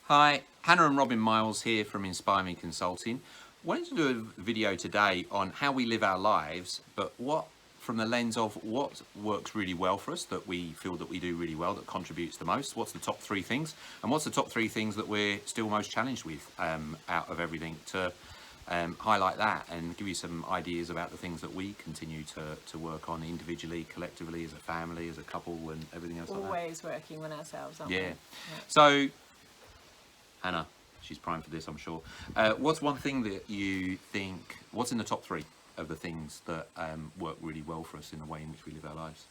Hi, Hannah and Robin Miles here from InspireMe Consulting. Wanted to do a video today on how we live our lives, but from the lens of what works really well for us, that we feel that we do really well, that contributes the most. What's the top three things, and what's the top three things that we're still most challenged with out of everything, to highlight that and give you some ideas about the things that we continue to work on individually, collectively, as a family, as a couple, and everything else like that. Always working on ourselves, aren't we? Yeah. So, Hannah, she's primed for this, I'm sure. What's one thing that you think, what's in the top three of the things that work really well for us in the way in which we live our lives?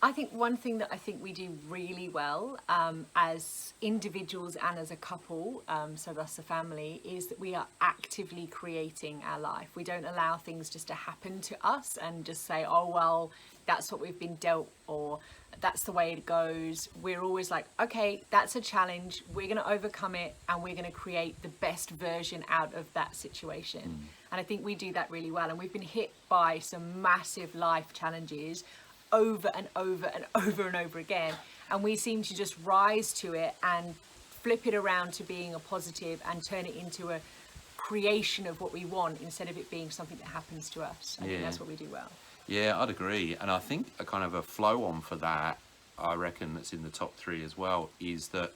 I think one thing that I think we do really well as individuals and as a couple, so thus a family, is that we are actively creating our life. We don't allow things just to happen to us and just say, oh, well, that's what we've been dealt, or that's the way it goes. We're always like, okay, that's a challenge. We're going to overcome it, and we're going to create the best version out of that situation. And I think we do that really well. And we've been hit by some massive life challenges over and over and over and over again, and we seem to just rise to it and flip it around to being a positive and turn it into a creation of what we want, instead of it being something that happens to us. I think that's what we do well. Yeah, I'd agree. And I think a kind of a flow on for that, I reckon, that's in the top three as well, is that,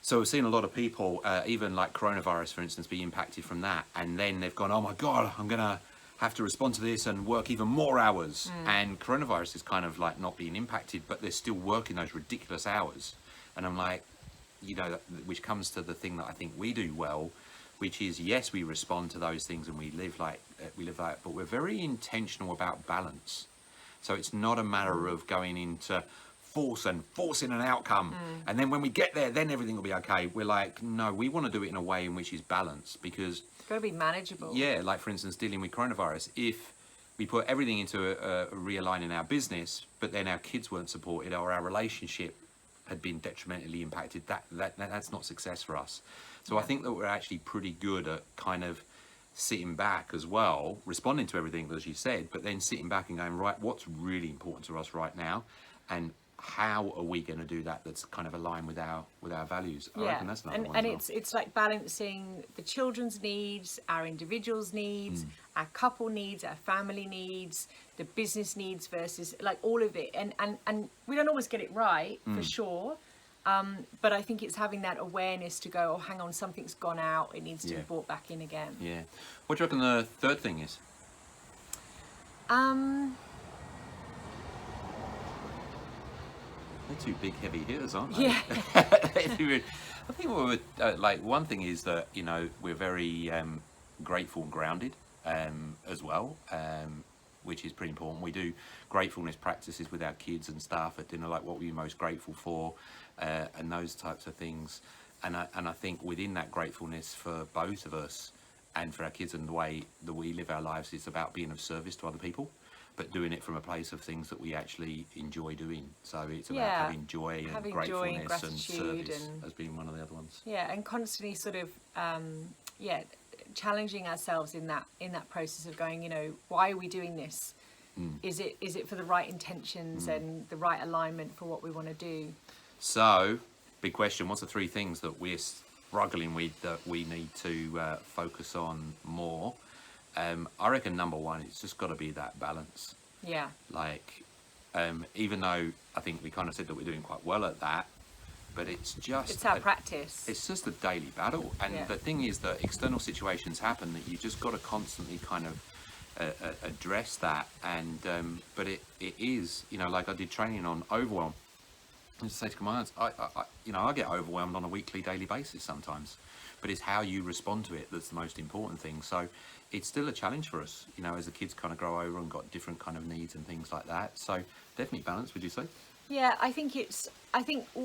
so we've seen a lot of people, even like coronavirus, for instance, be impacted from that, and then they've gone, oh my God, I'm gonna have to respond to this and work even more hours. And coronavirus is kind of like not being impacted, but they're still working those ridiculous hours. And I'm like, you know, which comes to the thing that I think we do well, which is, yes, we respond to those things and we live like that, but we're very intentional about balance. So it's not a matter of going into forcing an outcome, and then when we get there, then everything will be okay. We're like, no, we want to do it in a way in which is balanced, because It's got to be manageable. yeah, like for instance, dealing with coronavirus, if we put everything into a realigning our business, but then our kids weren't supported, or our relationship had been detrimentally impacted, that's not success for us. So I think that we're actually pretty good at kind of sitting back as well, responding to everything as you said, but then sitting back and going, right, what's really important to us right now, and how are we going to do that that's kind of aligned with our values? I reckon that's another one as well. It's like balancing the children's needs, our individuals' needs, our couple needs, our family needs, the business needs, versus like all of it. And we don't always get it right, for sure. But I think it's having that awareness to go, oh, hang on, something's gone out. It needs to be brought back in again. Yeah. What do you reckon the third thing is? They're two big heavy hitters, aren't they? Yeah. I think what we're, like, one thing is that, you know, we're very grateful and grounded as well, which is pretty important. We do gratefulness practices with our kids and stuff at dinner, like what were you most grateful for, and those types of things. And I think within that gratefulness for both of us and for our kids, and the way that we live our lives, is about being of service to other people, but doing it from a place of things that we actually enjoy doing. So it's about having joy and gratefulness and service as being one of the other ones. Yeah, and constantly sort of challenging ourselves in that process of going, you know, why are we doing this? Is it for the right intentions and the right alignment for what we want to do? So, big question, what's the three things that we're struggling with that we need to focus on more? I reckon number one, it's just got to be that balance. Yeah. Like, even though I think we kind of said that we're doing quite well at that, but it's our practice. It's just a daily battle. And the thing is that external situations happen that you just got to constantly kind of address that. And but it is, you know, like I did training on overwhelm. I just say to clients, I get overwhelmed on a weekly, daily basis sometimes, but it's how you respond to it that's the most important thing. So it's still a challenge for us, you know, as the kids kind of grow over and got different kind of needs and things like that. So definitely balance, would you say? Yeah, I think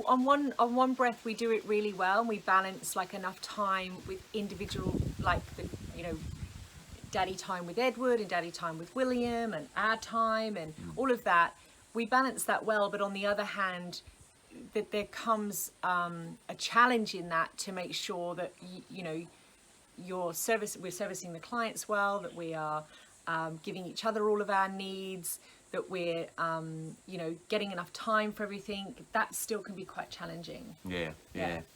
on one breath we do it really well, and we balance like enough time with individual, like the, you know, daddy time with Edward and daddy time with William and our time and all of that. We balance that well, but on the other hand, that there comes a challenge in that to make sure that you know we're servicing the clients well, that we are giving each other all of our needs, that we're, you know, getting enough time for everything, that still can be quite challenging. Yeah.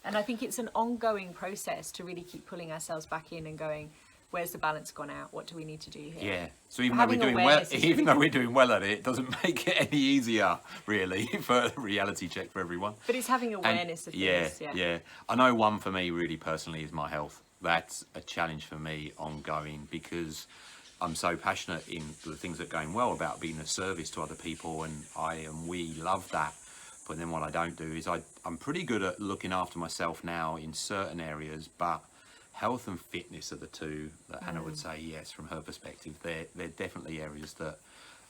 And I think it's an ongoing process to really keep pulling ourselves back in and going, where's the balance gone out? What do we need to do here? Yeah. So even though we're doing well, though we're doing well at it, it doesn't make it any easier, really, for a reality check for everyone. But it's having awareness of things. Yeah. I know one for me, really personally, is my health. That's a challenge for me ongoing, because I'm so passionate in the things that are going well about being of service to other people, and we love that. But then what I don't do is I'm pretty good at looking after myself now in certain areas, but health and fitness are the two that Hannah would say, yes, from her perspective. They're definitely areas that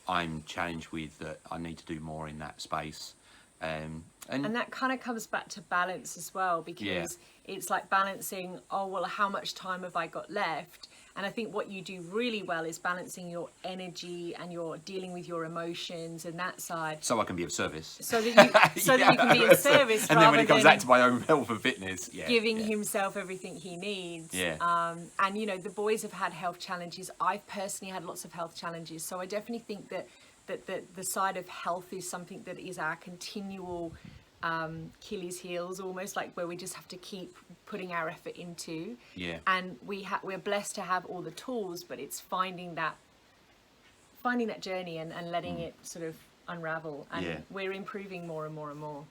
I'm challenged with, that I need to do more in that space. And that kind of comes back to balance as well, because it's like balancing, oh, well, how much time have I got left? And I think what you do really well is balancing your energy and you're dealing with your emotions and that side. So I can be of service. So that you can be of service. And then when it comes back to my own health and fitness, giving himself everything he needs. And you know, the boys have had health challenges. I've personally had lots of health challenges. So I definitely think that the side of health is something that is our continual Achilles heels, almost, like where we just have to keep putting our effort into. And we're blessed to have all the tools, but it's finding that journey and letting it sort of unravel, and we're improving more and more and more.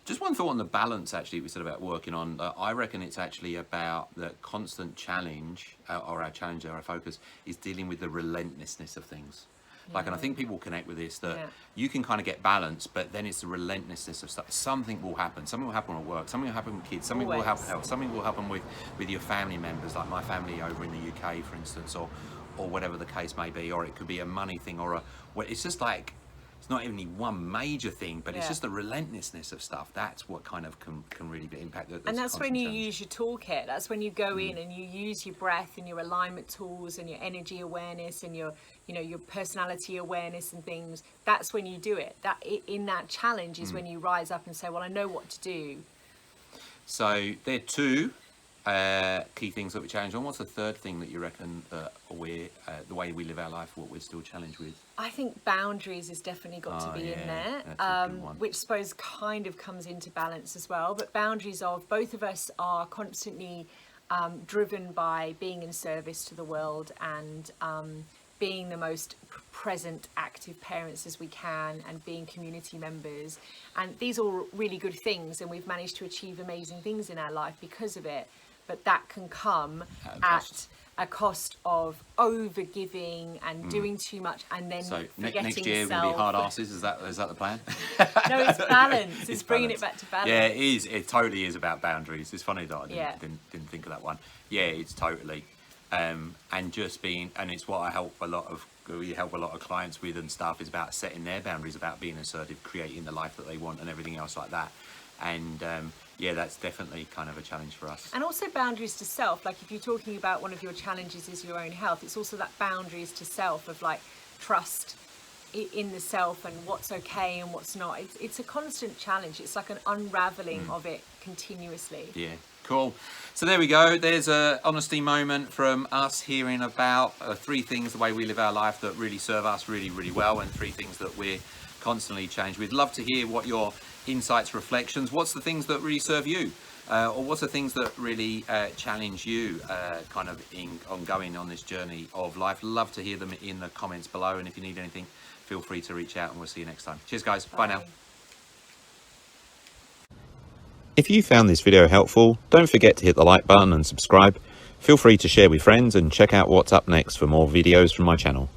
Just one thought on the balance, actually, we said about working on. I reckon it's actually about the constant challenge, or our focus is dealing with the relentlessness of things. Like, and I think people connect with this, that you can kind of get balance, but then it's the relentlessness of stuff. Something will happen. Something will happen at work. Something will happen with kids. Something will happen with health. Something will happen with your family members, like my family over in the UK, for instance, or whatever the case may be. Or it could be a money thing, it's just like, it's not even one major thing, but it's just the relentlessness of stuff. That's what kind of can really impact. And that's when you use your toolkit. That's when you go in and you use your breath and your alignment tools and your energy awareness and your personality awareness and things. That's when you do it. In that challenge is when you rise up and say, well, I know what to do. So there are two key things that we challenge on. What's the third thing that you reckon that the way we live our life, what we're still challenged with? I think boundaries has definitely got to be in there, which I suppose kind of comes into balance as well. But boundaries of both of us are constantly driven by being in service to the world and being the most present, active parents as we can, and being community members. And these are all really good things, and we've managed to achieve amazing things in our life because of it. But that can come at a cost of over-giving and doing too much, and then forgetting next year we'll be hard asses. Is that the plan? No, it's balance. It's bringing it back to balance. Yeah, it is. It totally is about boundaries. It's funny that I didn't think of that one. Yeah, it's totally. And just being, and it's what we help a lot of clients with and stuff, is about setting their boundaries, about being assertive, creating the life that they want and everything else like that. And that's definitely kind of a challenge for us. And also boundaries to self. Like, if you're talking about one of your challenges is your own health, it's also that boundaries to self of like trust in the self and what's okay and what's not. It's a constant challenge. It's like an unraveling of it continuously. Yeah. Cool. So there we go. There's a honesty moment from us hearing about 3 things, the way we live our life, that really serve us really, really well, and 3 things that we're constantly changed. We'd love to hear what your insights, reflections. What's the things that really serve you? Or what's the things that really challenge you kind of ongoing on this journey of life? Love to hear them in the comments below. And if you need anything, feel free to reach out, and we'll see you next time. Cheers, guys. Bye now. If you found this video helpful, don't forget to hit the like button and subscribe. Feel free to share with friends, and check out what's up next for more videos from my channel.